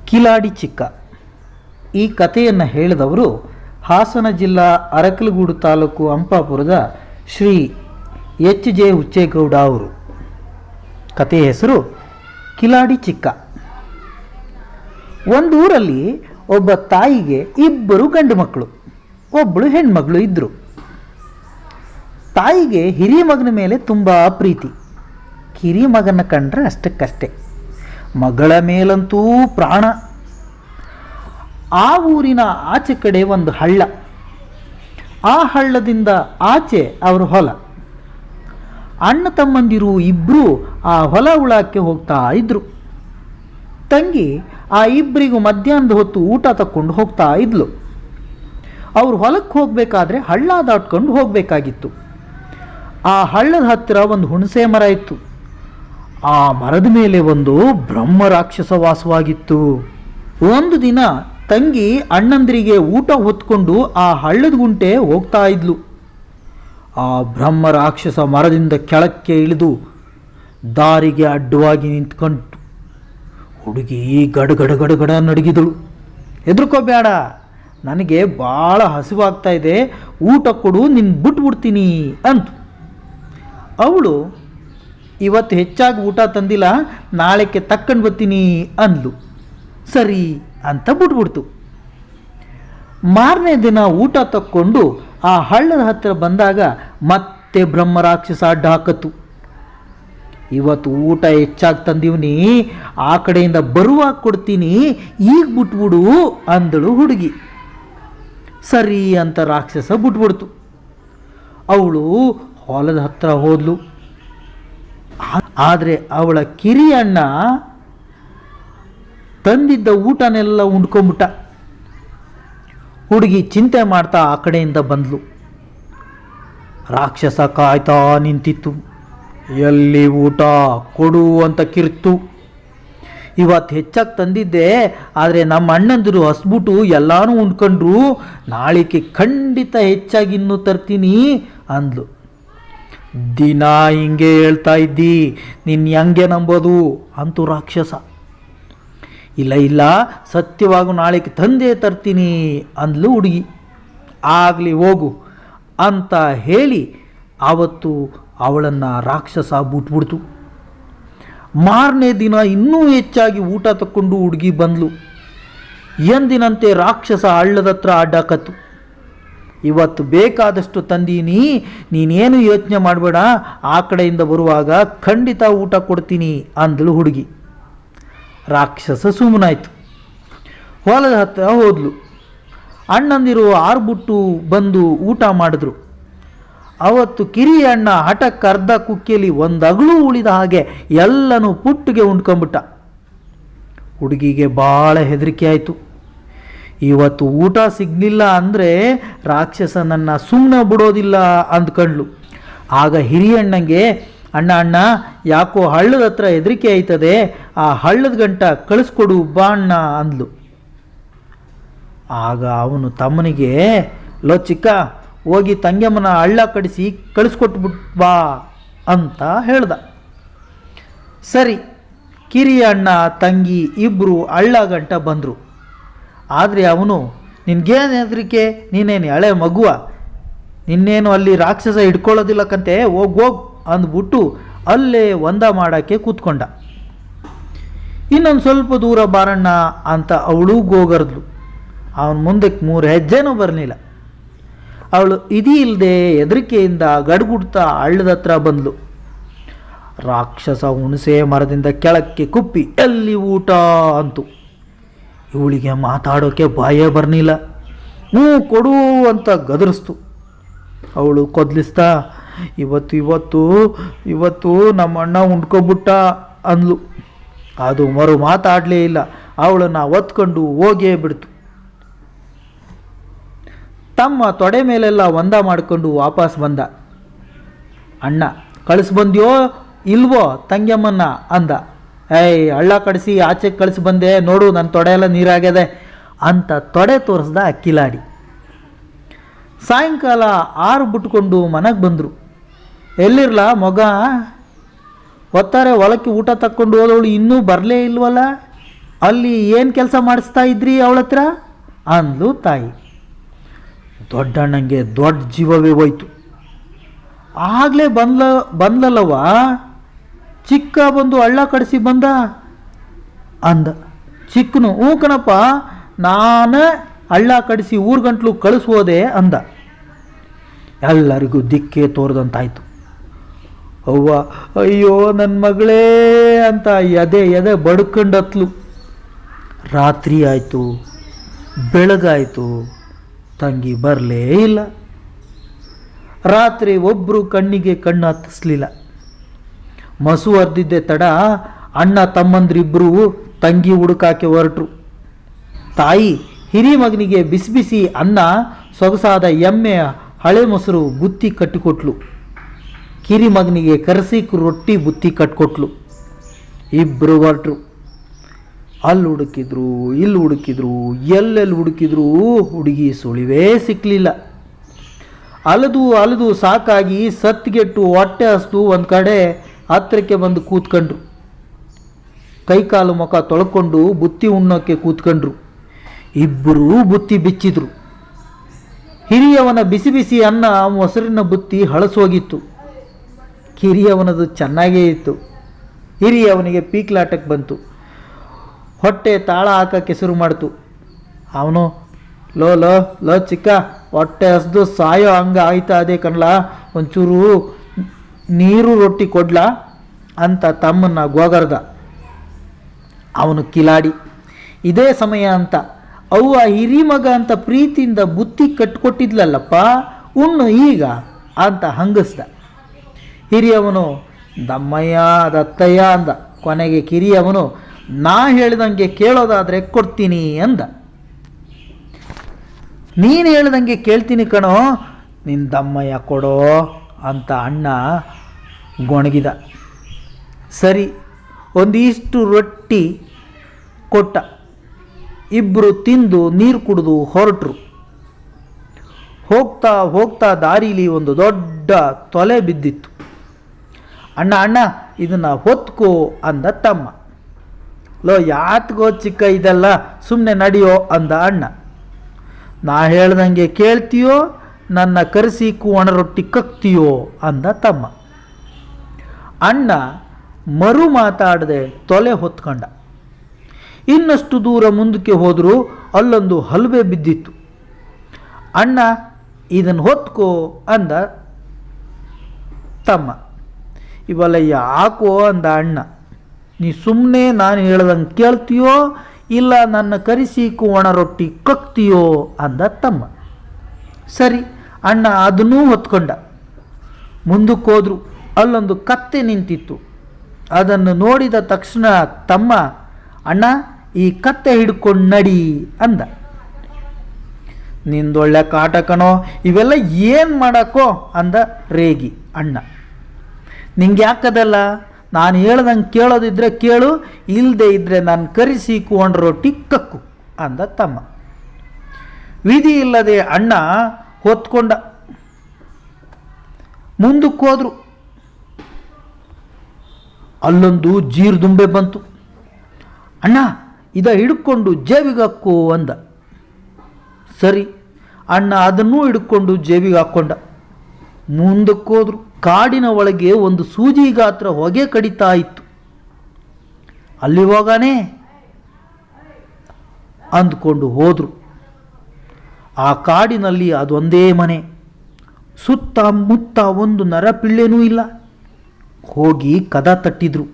ಕಿಲಾಡಿ ಚಿಕ್ಕ. ಈ ಕಥೆಯನ್ನು ಹೇಳಿದವರು ಹಾಸನ ಜಿಲ್ಲಾ ಅರಕಲಗೂಡು ತಾಲೂಕು ಅಂಪಾಪುರದ ಶ್ರೀ ಎಚ್ ಜೆ ಹುಚ್ಚೇಗೌಡ ಅವರು. ಕಥೆಯ ಹೆಸರು ಕಿಲಾಡಿ ಚಿಕ್ಕ. ಒಂದೂರಲ್ಲಿ ಒಬ್ಬ ತಾಯಿಗೆ ಇಬ್ಬರು ಗಂಡು ಮಕ್ಕಳು, ಒಬ್ಬಳು ಹೆಣ್ಮಗಳು ಇದ್ದರು. ತಾಯಿಗೆ ಹಿರಿಯ ಮಗನ ಮೇಲೆ ತುಂಬ ಪ್ರೀತಿ. ಕಿರಿಯ ಮಗನ ಕಂಡ್ರೆ ಅಷ್ಟಕ್ಕಷ್ಟೇ, ಮಗಳ ಮೇಲಂತೂ ಪ್ರಾಣ. ಆ ಊರಿನ ಆಚೆ ಕಡೆ ಒಂದು ಹಳ್ಳ, ಆ ಹಳ್ಳದಿಂದ ಆಚೆ ಅವರು ಹೊಲ. ಅಣ್ಣ ತಮ್ಮಂದಿರು ಇಬ್ಬರು ಆ ಹೊಲ ಉಳಕ್ಕೆ ಹೋಗ್ತಾ ಇದ್ರು. ತಂಗಿ ಆ ಇಬ್ಬರಿಗೂ ಮಧ್ಯಾಹ್ನದ ಹೊತ್ತು ಊಟ ತಕ್ಕೊಂಡು ಹೋಗ್ತಾ ಇದ್ಲು. ಅವರು ಹೊಲಕ್ಕೆ ಹೋಗಬೇಕಾದ್ರೆ ಹಳ್ಳ ದಾಟ್ಕೊಂಡು ಹೋಗಬೇಕಾಗಿತ್ತು. ಆ ಹಳ್ಳದ ಹತ್ತಿರ ಒಂದು ಹುಣಸೆ ಮರ ಇತ್ತು. ಆ ಮರದ ಮೇಲೆ ಒಂದು ಬ್ರಹ್ಮ ರಾಕ್ಷಸ ವಾಸವಾಗಿತ್ತು. ಒಂದು ದಿನ ತಂಗಿ ಅಣ್ಣಂದಿರಿಗೆ ಊಟ ಹೊತ್ಕೊಂಡು ಆ ಹಳ್ಳದ ಗುಂಟೆ ಹೋಗ್ತಾ ಇದ್ಲು. ಆ ಬ್ರಹ್ಮ ರಾಕ್ಷಸ ಮರದಿಂದ ಕೆಳಕ್ಕೆ ಇಳಿದು ದಾರಿಗೆ ಅಡ್ಡವಾಗಿ ನಿಂತ್ಕೊಂಡು ಹುಡುಗಿ ಗಡಗಡ ನಡುಗಿದಳು. ಹೆದರ್ಕೋಬೇಡ, ನನಗೆ ಭಾಳ ಹಸಿವಾಗ್ತಾ ಇದೆ, ಊಟ ಕೊಡು, ನಿನ್ನ ಬಿಟ್ಬಿಡ್ತೀನಿ ಅಂತು. ಅವಳು ಇವತ್ತು ಹೆಚ್ಚಾಗಿ ಊಟ ತಂದಿಲ್ಲ, ನಾಳೆಗೆ ತಕ್ಕಂಡು ಬರ್ತೀನಿ ಅಂದ್ಲು. ಸರಿ ಅಂತ ಬಿಟ್ಬಿಡ್ತು. ಮಾರನೇ ದಿನ ಊಟ ತಕ್ಕೊಂಡು ಆ ಹಳ್ಳದ ಹತ್ತಿರ ಬಂದಾಗ ಮತ್ತೆ ಬ್ರಹ್ಮ ರಾಕ್ಷಸ ಅಡ್ಡ ಹಾಕತ್ತು. ಇವತ್ತು ಊಟ ಹೆಚ್ಚಾಗಿ ತಂದೀವ್ನಿ, ಆ ಕಡೆಯಿಂದ ಬರುವಾಗ ಕೊಡ್ತೀನಿ, ಈಗ ಬಿಟ್ಬಿಡು ಅಂದಳು ಹುಡುಗಿ. ಸರಿ ಅಂತ ರಾಕ್ಷಸ ಬಿಟ್ಬಿಡ್ತು. ಅವಳು ಹೊಲದ ಹತ್ರ ಹೋದ್ಲು. ಆದರೆ ಅವಳ ಕಿರಿಯ ಅಣ್ಣ ತಂದಿದ್ದ ಊಟನೆಲ್ಲ ಉಂಡ್ಕೊಂಬಿಟ್ಟ. ಹುಡುಗಿ ಚಿಂತೆ ಮಾಡ್ತಾ ಆ ಕಡೆಯಿಂದ ಬಂದ್ಲು. ರಾಕ್ಷಸ ಕಾಯ್ತಾ ನಿಂತಿತ್ತು. ಎಲ್ಲಿ ಊಟ ಕೊಡು ಅಂತ ಕಿರ್ತು. ಇವತ್ತು ಹೆಚ್ಚಾಗಿ ತಂದಿದ್ದೆ, ಆದರೆ ನಮ್ಮ ಅಣ್ಣಂದಿರು ಹಸ್ಬಿಟ್ಟು ಎಲ್ಲಾನು ಉಂಡ್ಕೊಂಡ್ರು, ನಾಳಿಕೆ ಖಂಡಿತ ಹೆಚ್ಚಾಗಿ ಇನ್ನೂ ತರ್ತೀನಿ ಅಂದ್ಲು. ದಿನ ಹಿಂಗೆ ಹೇಳ್ತಾ ಇದ್ದಿ, ನಿನ್ನ ಹೆಂಗೆ ನಂಬೋದು ಅಂತೂ ರಾಕ್ಷಸ. ಇಲ್ಲ ಸತ್ಯವಾಗೂ ನಾಳೆಗೆ ತಂದೆ ತರ್ತೀನಿ ಅಂದ್ಲು ಹುಡುಗಿ. ಆಗಲಿ ಹೋಗು ಅಂತ ಹೇಳಿ ಆವತ್ತು ಅವಳನ್ನು ರಾಕ್ಷಸ ಬಿಟ್ಬಿಡ್ತು. ಮಾರನೇ ದಿನ ಇನ್ನೂ ಹೆಚ್ಚಾಗಿ ಊಟ ತಕ್ಕೊಂಡು ಹುಡುಗಿ ಬಂದ್ಲು. ಎಂದಿನಂತೆ ರಾಕ್ಷಸ ಹಳ್ಳದ ಹತ್ರ ಅಡ್ಡಾಕತ್ತು. ಇವತ್ತು ಬೇಕಾದಷ್ಟು ತಂದೀನಿ, ನೀನೇನು ಯೋಚನೆ ಮಾಡಬೇಡ, ಆ ಕಡೆಯಿಂದ ಬರುವಾಗ ಖಂಡಿತ ಊಟ ಕೊಡ್ತೀನಿ ಅಂದಳು ಹುಡುಗಿ. ರಾಕ್ಷಸ ಸುಮ್ಮನಾಯ್ತು. ಹೊಲದ ಹತ್ರ ಹೋದ್ಲು. ಅಣ್ಣಂದಿರು ಆರ್ಬಿಟ್ಟು ಬಂದು ಊಟ ಮಾಡಿದ್ರು. ಅವತ್ತು ಕಿರಿಯ ಅಣ್ಣ ಹಠಕ್ಕೆ ಅರ್ಧ ಕುಕ್ಕಿಯಲ್ಲಿ ಒಂದು ಅಗಳು ಉಳಿದ ಹಾಗೆ ಎಲ್ಲನೂ ಪುಟ್ಟಿಗೆ ಉಂಡ್ಕೊಂಬಿಟ್ಟ. ಹುಡುಗಿಗೆ ಭಾಳ ಹೆದರಿಕೆ ಆಯಿತು. ಇವತ್ತು ಊಟ ಸಿಗಲಿಲ್ಲ ಅಂದರೆ ರಾಕ್ಷಸ ನನ್ನ ಸುಮ್ಮನೆ ಬಿಡೋದಿಲ್ಲ ಅಂದ್ಕೊಂಡ್ಲು. ಆಗ ಹಿರಿಯಣ್ಣಂಗೆ, ಅಣ್ಣ ಯಾಕೋ ಹಳ್ಳದ ಹತ್ರ ಹೆದರಿಕೆ ಆಯ್ತದೆ, ಆ ಹಳ್ಳದ ಗಂಟ ಕಳಿಸ್ಕೊಡು ಬಾ ಅಣ್ಣ ಅಂದ್ಲು. ಆಗ ಅವನು ತಮ್ಮನಿಗೆ, ಲೋ ಚಿಕ್ಕ, ಹೋಗಿ ತಂಗ್ಯಮ್ಮನ ಹಳ್ಳ ಕಡಿಸಿ ಕಳಿಸ್ಕೊಟ್ಬಿಟ್ ಬಾ ಅಂತ ಹೇಳ್ದ. ಸರಿ, ಕಿರಿಯ ಅಣ್ಣ ತಂಗಿ ಇಬ್ಬರು ಹಳ್ಳ ಗಂಟ ಬಂದರು. ಆದರೆ ಅವನು, ನಿನ್ಗೇನು ಹೆದರಿಕೆ, ನೀನೇನು ಹಳೆ ಮಗುವ, ನಿನ್ನೇನು ಅಲ್ಲಿ ರಾಕ್ಷಸ ಹಿಡ್ಕೊಳ್ಳೋದಿಲ್ಲಕ್ಕಂತೆ, ಹೋಗ್ ಅಂದ್ಬಿಟ್ಟು ಅಲ್ಲೇ ಒಂದ ಮಾಡೋಕ್ಕೆ ಕೂತ್ಕೊಂಡ. ಇನ್ನೊಂದು ಸ್ವಲ್ಪ ದೂರ ಬಾರಣ್ಣ ಅಂತ ಅವಳು ಗೋಗರ್ದ್ಲು. ಅವನು ಮುಂದಕ್ಕೆ 3 ಹೆಜ್ಜೆನೂ ಬರಲಿಲ್ಲ. ಅವಳು ಇದೀ ಇಲ್ಲದೆ ಹೆದರಿಕೆಯಿಂದ ಗಡ್ಗುಡ್ತಾ ಹಳ್ಳದ ಹತ್ರ ಬಂದ್ಲು. ರಾಕ್ಷಸ ಹುಣಸೆ ಮರದಿಂದ ಕೆಳಕ್ಕೆ ಕುಪ್ಪಿ ಎಲ್ಲಿ ಊಟ ಅಂತು. ಇವಳಿಗೆ ಮಾತಾಡೋಕ್ಕೆ ಬಾಯೇ ಬರಲಿಲ್ಲ. ಕೊಡು ಅಂತ ಗದರಿಸ್ತು. ಅವಳು ಕೊದ್ಲಿಸ್ತಾ, ಇವತ್ತು ನಮ್ಮ ಅಣ್ಣ ಉಂಡ್ಕೊಬಿಟ್ಟ ಅಂದ್ಲು. ಅದು ಮರು ಮಾತಾಡಲೇ ಇಲ್ಲ. ಅವಳನ್ನು ಒತ್ಕೊಂಡು ಹೋಗೇ ಬಿಡ್ತು. ತಮ್ಮ ತೊಡೆ ಮೇಲೆಲ್ಲ ಒಂದ ಮಾಡಿಕೊಂಡು ವಾಪಸ್ ಬಂದ. ಅಣ್ಣ, ಕಳಿಸ್ಬಂದ್ಯೋ ಇಲ್ವೋ ತಂಗ್ಯಮ್ಮನ್ನ ಅಂದ. ಹಳ್ಳ ಕಡಿಸಿ ಆಚೆ ಕಳಿಸಿ ಬಂದೆ ನೋಡು, ನನ್ನ ತೊಡೆ ಎಲ್ಲ ನೀರಾಗ್ಯದೆ ಅಂತ ತೊಡೆ ತೋರಿಸ್ದ ಕಿಲಾಡಿ. ಸಾಯಂಕಾಲ 6 ಬಿಟ್ಕೊಂಡು ಮನೆಗೆ ಬಂದರು. ಎಲ್ಲಿರ್ಲ ಮಗ, ಒತ್ತಾರೆ ಹೊಲಕ್ಕೆ ಊಟ ತಕ್ಕೊಂಡು ಹೋದವಳು ಇನ್ನೂ ಬರಲೇ ಇಲ್ವಲ್ಲ ಅಲ್ಲಿ ಏನು ಕೆಲಸ ಮಾಡಿಸ್ತಾ ಇದ್ರಿ ಅವಳ ಹತ್ರ ಅಂದ್ಲು ತಾಯಿ. ದೊಡ್ಡಣ್ಣಂಗೆ ದೊಡ್ಡ ಜೀವವೇ ಹೋಯ್ತು. ಆಗಲೇ ಬಂದ್ಲಲ್ಲವ, ಚಿಕ್ಕ ಬಂದು ಹಳ್ಳ ಕಡಿಸಿ ಬಂದ ಅಂದ. ಚಿಕ್ಕನು, ಹ್ಞೂ ಕಣಪ್ಪ, ನಾನು ಹಳ್ಳ ಕಡಿಸಿ ಊರ್ಗಂಟ್ಲು ಕಳಿಸ್ಬೋದೆ ಅಂದ. ಎಲ್ಲರಿಗೂ ದಿಕ್ಕೇ ತೋರ್ದಂತಾಯ್ತು. ಅವ್ವ, ಅಯ್ಯೋ ನನ್ನ ಮಗಳೇ ಅಂತ ಎದೆ ಬಡ್ಕೊಂಡತ್ಲು. ರಾತ್ರಿ ಆಯಿತು, ಬೆಳಗಾಯಿತು, ತಂಗಿ ಬರಲೇ ಇಲ್ಲ. ರಾತ್ರಿ ಒಬ್ಬರು ಕಣ್ಣಿಗೆ ಕಣ್ಣು ಹತ್ತಿಸ್ಲಿಲ್ಲ. ಮಸು ಹರಿದಿದ್ದೆ ತಡ ಅಣ್ಣ ತಮ್ಮಂದ್ರಿಬ್ಬರು ತಂಗಿ ಹುಡುಕಾಕೆ ಹೊರಟರು. ತಾಯಿ ಹಿರಿ ಮಗನಿಗೆ ಬಿಸಿ ಬಿಸಿ ಅನ್ನ, ಸೊಗಸಾದ ಎಮ್ಮೆ ಹಳೆ ಮೊಸರು ಬುತ್ತಿ ಕಟ್ಟಿಕೊಟ್ಲು. ಕಿರಿ ಮಗನಿಗೆ ಕರಸಿಕ್ ರೊಟ್ಟಿ ಬುತ್ತಿ ಕಟ್ಕೊಟ್ಲು. ಇಬ್ಬರು ಹೊರಟರು. ಅಲ್ಲಿ ಹುಡುಕಿದ್ರು, ಇಲ್ಲಿ ಹುಡುಕಿದ್ರು, ಎಲ್ಲೆಲ್ಲಿ ಹುಡುಕಿದ್ರು ಹುಡುಗಿ ಸುಳಿವೇ ಸಿಕ್ಕಲಿಲ್ಲ. ಅಲದು ಸಾಕಾಗಿ ಸತ್ತಿಗೆಟ್ಟು ಹೊಟ್ಟೆ ಹಸ್ದು ಒಂದು ಕಡೆ ಹತ್ತಿರಕ್ಕೆ ಬಂದು ಕೂತ್ಕೊಂಡ್ರು. ಕೈಕಾಲು ಮುಖ ತೊಳ್ಕೊಂಡು ಬುತ್ತಿ ಉಣ್ಣೋಕ್ಕೆ ಕೂತ್ಕೊಂಡ್ರು. ಇಬ್ಬರೂ ಬುತ್ತಿ ಬಿಚ್ಚಿದ್ರು. ಹಿರಿಯವನ ಬಿಸಿ ಬಿಸಿ ಅನ್ನ, ಮೊಸರಿನ ಬುತ್ತಿ ಹಳಸೋಗಿತ್ತು. ಕಿರಿಯವನದು ಚೆನ್ನಾಗೇ ಇತ್ತು. ಹಿರಿಯವನಿಗೆ ಪೀಕ್ಲಾಟಕ್ಕೆ ಬಂತು. ಹೊಟ್ಟೆ ತಾಳ ಹಾಕಕ್ಕೆ ಶುರು ಮಾಡ್ತು. ಅವನು, ಲೋ ಚಿಕ್ಕ, ಹೊಟ್ಟೆ ಹಸ್ದು ಸಾಯೋ ಹಂಗ ಆಯ್ತಾ ಅದೇ ಕಣ್ಲ, ಒಂಚೂರು ನೀರು ರೊಟ್ಟಿ ಕೊಡ್ಲಾ ಅಂತ ತಮ್ಮನ್ನ ಗೋಗರ್ದ. ಅವನು ಕಿಲಾಡಿ. ಇದೇ ಸಮಯ ಅಂತ ಅವ್ವ ಹಿರಿ ಮಗ ಅಂತ ಪ್ರೀತಿಯಿಂದ ಬುತ್ತಿ ಕಟ್ಕೊಟ್ಟಿದ್ಲಲ್ಲಪ್ಪ, ಉಣ್ಣು ಈಗ ಅಂತ ಹಂಗಸ್ದ. ಹಿರಿಯವನು ದಮ್ಮಯ್ಯ ದತ್ತಯ್ಯ ಅಂದ. ಕೊನೆಗೆ ಕಿರಿಯವನು, ನಾ ಹೇಳ್ದಂಗೆ ಕೇಳೋದಾದರೆ ಕೊಡ್ತೀನಿ ಅಂದ. ನೀನು ಹೇಳ್ದಂಗೆ ಕೇಳ್ತೀನಿ ಕಣೋ, ನಿನ್ನ ದಮ್ಮಯ್ಯ ಕೊಡೋ ಅಂತ ಅಣ್ಣ ಗೊಣಗಿದ. ಸರಿ, ಒಂದಿಷ್ಟು ರೊಟ್ಟಿ ಕೊಟ್ಟ. ಇಬ್ಬರು ತಿಂದು ನೀರು ಕುಡಿದು ಹೊರಟರು. ಹೋಗ್ತಾ ದಾರಿಲಿ ಒಂದು ದೊಡ್ಡ ತೊಲೆ ಬಿದ್ದಿತ್ತು. ಅಣ್ಣ ಇದನ್ನು ಹೊತ್ಕೋ ಅಂದ ತಮ್ಮ. ಲೋ, ಯಾತ್ಗೋ ಚಿಕ್ಕ ಇದೆಲ್ಲ, ಸುಮ್ಮನೆ ನಡೆಯೋ ಅಂದ ಅಣ್ಣ. ನಾ ಹೇಳ್ದಂಗೆ ಕೇಳ್ತೀಯೋ, ನನ್ನ ಕರೆಸಿಕು ಒಣ ರೊಟ್ಟಿ ಕಕ್ತೀಯೋ ಅಂದ ತಮ್ಮ. ಅಣ್ಣ ಮರು ಮಾತಾಡದೆ ತೊಲೆ ಹೊತ್ಕೊಂಡ. ಇನ್ನಷ್ಟು ದೂರ ಮುಂದಕ್ಕೆ ಹೋದರೂ ಅಲ್ಲೊಂದು ಹಲವೆ ಬಿದ್ದಿತ್ತು. ಅಣ್ಣ ಇದನ್ನು ಹೊತ್ಕೋ ಅಂದ ತಮ್ಮ. ಇವೆಲ್ಲ ಯಾಕೋ ಅಂದ ಅಣ್ಣ. ನೀ ಸುಮ್ಮನೆ ನಾನು ಹೇಳ್ದಂಗೆ ಕೇಳ್ತೀಯೋ, ಇಲ್ಲ ನನ್ನ ಕರಿಸೀಕು ಒಣ ರೊಟ್ಟಿ ಕಕ್ತೀಯೋ ಅಂದ ತಮ್ಮ. ಸರಿ, ಅಣ್ಣ ಅದನ್ನೂ ಹೊತ್ಕೊಂಡ. ಮುಂದಕ್ಕೆ ಹೋದ್ರು. ಅಲ್ಲೊಂದು ಕತ್ತೆ ನಿಂತಿತ್ತು. ಅದನ್ನು ನೋಡಿದ ತಕ್ಷಣ ತಮ್ಮ, ಅಣ್ಣ ಈ ಕತ್ತೆ ಹಿಡ್ಕೊಂಡು ನಡಿ ಅಂದ. ನಿಂದೊಳ್ಳೆ ಕಾಟ ಕಣೋ, ಇವೆಲ್ಲ ಏನು ಮಾಡಕ್ಕೋ ಅಂದ ರೇಗಿ ಅಣ್ಣ. ನಿಂಗೆ ಯಾಕದಲ್ಲ, ನಾನು ಹೇಳ್ದಂಗೆ ಕೇಳೋದಿದ್ರೆ ಕೇಳು, ಇಲ್ಲದೆ ಇದ್ದರೆ ನಾನು ಕರಿಸಿ ಒಣ ರೊಟ್ಟಿ ಕಕ್ಕು ಅಂದ ತಮ್ಮ. ವಿಧಿ ಇಲ್ಲದೆ ಅಣ್ಣ ಹೊತ್ಕೊಂಡ. ಮುಂದಕ್ಕೆ ಹೋದ್ರು. ಅಲ್ಲೊಂದು ಜೀರ್ದುಂಬೆ ಬಂತು. ಅಣ್ಣ ಇದ ಹಿಡ್ಕೊಂಡು ಜೇಬಿಗೆ ಹಾಕು ಅಂದ. ಸರಿ, ಅಣ್ಣ ಅದನ್ನೂ ಹಿಡ್ಕೊಂಡು ಜೇಬಿಗೆ ಹಾಕ್ಕೊಂಡ. ಮುಂದಕ್ಕೆ ಹೋದ್ರು. ಕಾಡಿನ ಒಳಗೆ ಒಂದು ಸೂಜಿ ಗಾತ್ರ ಹೊಗೆ ಕಡಿತಾ ಇತ್ತು. ಅಲ್ಲಿ ಹೋಗಾನೆ ಅಂದ್ಕೊಂಡು ಹೋದ್ರು. ಆ ಕಾಡಿನಲ್ಲಿ ಅದೊಂದೇ ಮನೆ. ಸುತ್ತಮುತ್ತ ಒಂದು ನರಪಿಳ್ಳೆನೂ ಇಲ್ಲ. ಹೋಗಿ ಕದ ತಟ್ಟಿದ್ರು.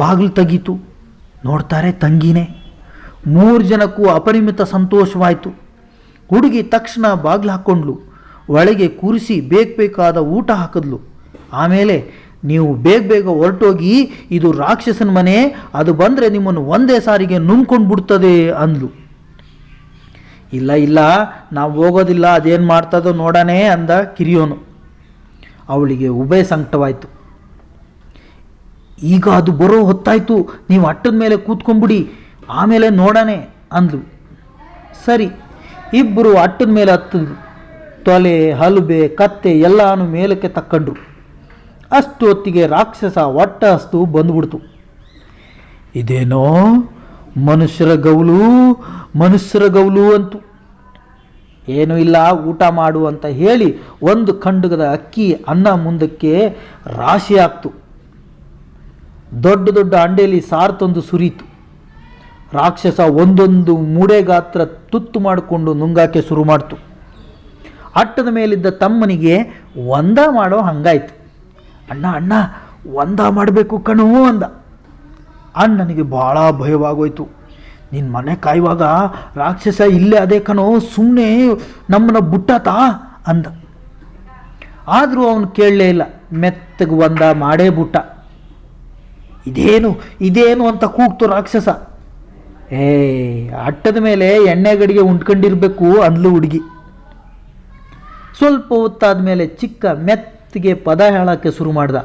ಬಾಗಿಲು ತೆಗೀತು. ನೋಡ್ತಾರೆ ತಂಗಿನೇ. 3 ಜನಕ್ಕೂ ಅಪರಿಮಿತ ಸಂತೋಷವಾಯಿತು. ಹುಡುಗಿ ತಕ್ಷಣ ಬಾಗಿಲು ಹಾಕ್ಕೊಂಡ್ಲು. ಒಳಗೆ ಕೂರಿಸಿ ಬೇಕಾದ ಊಟ ಹಾಕಿದ್ಲು. ಆಮೇಲೆ, ನೀವು ಬೇಗ ಹೊರಟೋಗಿ, ಇದು ರಾಕ್ಷಸನ ಮನೆ, ಅದು ಬಂದರೆ ನಿಮ್ಮನ್ನು ಒಂದೇ ಸಾರಿಗೆ ನುಂಗ್ಕೊಂಡು ಬಿಡ್ತದೆ ಅಂದ್ಲು. ಇಲ್ಲ ನಾವು ಹೋಗೋದಿಲ್ಲ, ಅದೇನು ಮಾಡ್ತದೋ ನೋಡಾನೆ ಅಂದ ಕಿರಿಯೋನು. ಅವಳಿಗೆ ಉಭಯ ಸಂಕಟವಾಯಿತು. ಈಗ ಅದು ಬರೋ ಹೊತ್ತಾಯಿತು, ನೀವು ಅಟ್ಟದ ಮೇಲೆ ಕೂತ್ಕೊಂಡ್ಬಿಡಿ, ಆಮೇಲೆ ನೋಡಾನೆ ಅಂದ್ಲು. ಸರಿ, ಇಬ್ಬರು ಅಟ್ಟದ ಮೇಲೆ ಹತ್ತಿದ್ರು. ತೊಲೆ, ಹಲುಬೆ, ಕತ್ತೆ ಎಲ್ಲಾನು ಮೇಲಕ್ಕೆ ತಕ್ಕಂಡ್ರು. ಅಷ್ಟು ಹೊತ್ತಿಗೆ ರಾಕ್ಷಸ ಹೊಟ್ಟೆ ಹಸ್ತು ಬಂದ್ಬಿಡ್ತು. ಇದೇನೋ ಮನುಷ್ಯರ ಗೌಲು ಅಂತು. ಏನೂ ಇಲ್ಲ, ಊಟ ಮಾಡು ಅಂತ ಹೇಳಿ ಒಂದು ಖಂಡಗದ ಅಕ್ಕಿ ಅನ್ನ ಮುಂದಕ್ಕೆ ರಾಶಿ ಆಗ್ತು. ದೊಡ್ಡ ದೊಡ್ಡ ಅಂಡೆಯಲ್ಲಿ ಸಾರು ತಂದು ಸುರಿಯಿತು. ರಾಕ್ಷಸ ಒಂದೊಂದು ಮೂಡೆ ಗಾತ್ರ ತುತ್ತು ಮಾಡಿಕೊಂಡು ನುಂಗಾಕೆ ಶುರು ಮಾಡ್ತು. ಅಟ್ಟದ ಮೇಲಿದ್ದ ತಮ್ಮನಿಗೆ ಒಂದ ಮಾಡೋ ಹಂಗಾಯ್ತು. ಅಣ್ಣ ಒಂದ ಮಾಡಬೇಕು ಕಣೋ ಅಂದ. ಅಣ್ಣನಿಗೆ ಭಾಳ ಭಯವಾಗೋಯ್ತು. ನಿನ್ನ ಮನೆ ಕಾಯುವಾಗ ರಾಕ್ಷಸ ಇಲ್ಲೇ ಅದೇ ಕಣೋ, ಸುಮ್ಮನೆ ನಮ್ಮನ್ನ ಬುಟ್ಟಾತಾ ಅಂದ. ಆದರೂ ಅವನು ಕೇಳಲೇ ಇಲ್ಲ, ಮೆತ್ತಗೆ ಒಂದ ಮಾಡೇ ಬುಟ್ಟ. ಇದೇನು ಅಂತ ಕೂಗ್ತು ರಾಕ್ಷಸ. ಅಟ್ಟದ ಮೇಲೆ ಎಣ್ಣೆ ಗಡಿಗೆ ಉಂಡ್ಕೊಂಡಿರ್ಬೇಕು ಅಂದ್ಲು ಹುಡುಗಿ. ಸ್ವಲ್ಪ ಹೊತ್ತಾದ ಮೇಲೆ ಚಿಕ್ಕ ಮೆತ್ತಗೆ ಪದ ಹೇಳಕ್ಕೆ ಶುರು ಮಾಡ್ದ.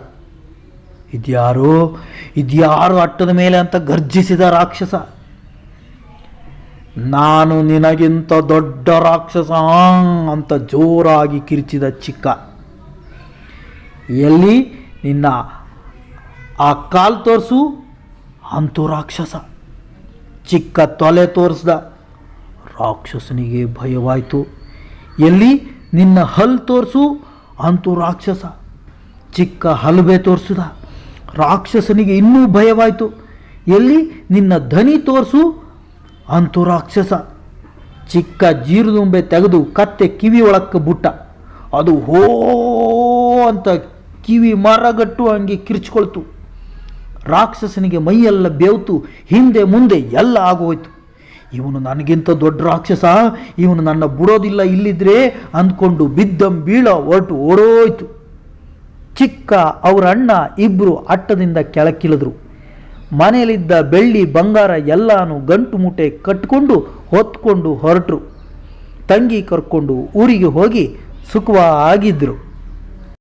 ಇದ್ಯಾರು ಅಟ್ಟದ ಮೇಲೆ ಅಂತ ಗರ್ಜಿಸಿದ ರಾಕ್ಷಸ. ನಾನು ನಿನಗಿಂತ ದೊಡ್ಡ ರಾಕ್ಷಸ ಅಂತ ಜೋರಾಗಿ ಕಿರಿಚಿದ ಚಿಕ್ಕ. ಎಲ್ಲಿ ನಿನ್ನ ಆ ಕಾಲು ತೋರಿಸು ಅಂತೂ ರಾಕ್ಷಸ. ಚಿಕ್ಕ ತೊಲೆ ತೋರಿಸ್ದ. ರಾಕ್ಷಸನಿಗೆ ಭಯವಾಯಿತು. ಎಲ್ಲಿ ನಿನ್ನ ಹಲ್ಲು ತೋರಿಸು ಅಂತೂ ರಾಕ್ಷಸ. ಚಿಕ್ಕ ಹಲ್ಬೆ ತೋರಿಸಿದ. ರಾಕ್ಷಸನಿಗೆ ಇನ್ನೂ ಭಯವಾಯಿತು. ಎಲ್ಲಿ ನಿನ್ನ ಧನಿ ತೋರಿಸು ಅಂತೂ ರಾಕ್ಷಸ. ಚಿಕ್ಕ ಜೀರುದುಂಬೆ ತೆಗೆದು ಕತ್ತೆ ಕಿವಿ ಒಳಕ್ಕೆ ಬುಟ್ಟ. ಅದು ಹೋ ಅಂತ ಕಿವಿ ಮರಗಟ್ಟು ಹಂಗೆ ಕಿರ್ಚ್ಕೊಳ್ತು. ರಾಕ್ಷಸನಿಗೆ ಮೈಯೆಲ್ಲ ಬೇವ್ತು. ಹಿಂದೆ ಮುಂದೆ ಎಲ್ಲ ಆಗೋಯ್ತು. ಇವನು ನನಗಿಂತ ದೊಡ್ಡ ರಾಕ್ಷಸ, ಇವನು ನನ್ನ ಬಿಡೋದಿಲ್ಲ ಇಲ್ಲಿದ್ರೆ ಅಂದ್ಕೊಂಡು ಬಿದ್ದಂ ಬೀಳ ಹೊರಟು ಓಡೋಯ್ತು. ಚಿಕ್ಕ ಅವರ ಅಣ್ಣ ಇಬ್ಬರು ಅಟ್ಟದಿಂದ ಕೆಳಕ್ಕಿಳಿದ್ರು. ಮನೆಯಲ್ಲಿದ್ದ ಬೆಳ್ಳಿ ಬಂಗಾರ ಎಲ್ಲಾನು ಗಂಟು ಮೂಟೆ ಕಟ್ಕೊಂಡು ಹೊತ್ಕೊಂಡು ಹೊರಟರು. ತಂಗಿ ಕರ್ಕೊಂಡು ಊರಿಗೆ ಹೋಗಿ ಸುಖವಾಗಿದ್ದರು.